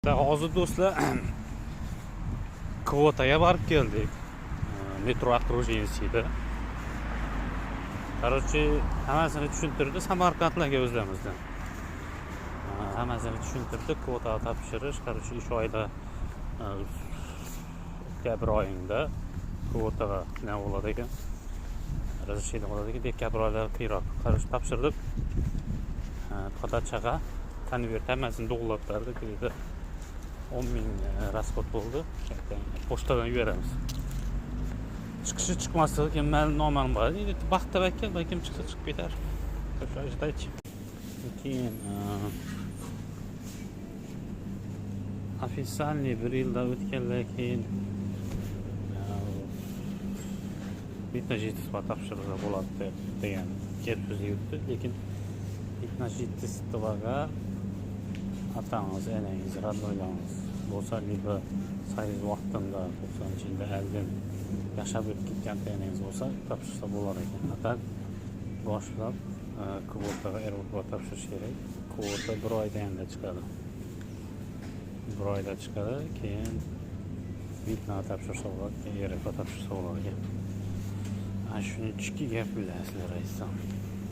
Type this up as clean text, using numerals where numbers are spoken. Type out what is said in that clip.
Hozir do'stlar kvotaga borib keldik. Metro окружениесida. Короче, hammasini tushuntirdi Samarqandlarga o'zlarimizdan. Hammasini tushuntirdi, kvota topshirish, короче, ish oyida oktyabr oyida kvotaga nima bo'ladi ekan? Разрешение bo'ladi ekan, dekabr oyida keyinroq. Короче, topshirdik. Qotachaga konvert hammasini to'g'rilab berdi, deydi. 10.000 расход bo'ldi. Pochtadan yuboramiz. Chiqishi chiqmasligi keyin noma'lum bo'ladi. Endi vaqtda balkim chiqsa chiqib ketar. Ждать. Keyin официальный bir yilda o'tgandan keyin bitta жительство topshirsa bo'ladi degan gap so'z yurdi, lekin bitta жительствоga atangiz, enangiz, radnoylarınız bo'lsa, liba sayz vaqtında 90-yilda elden yashab o'tib ketgan enangiz bo'lsa, topshirsa bo'lar ekan. Atak boshlab kvotaga aeroport topshirish kerak. Kvota 1 oyda endi chiqadi. 1 oyda chiqadi, keyin bitna topshirsa bo'ladi, keyin aeroport topshirsa bo'lar ekan. Ana shuni ichki gap bilasizlar aytsam.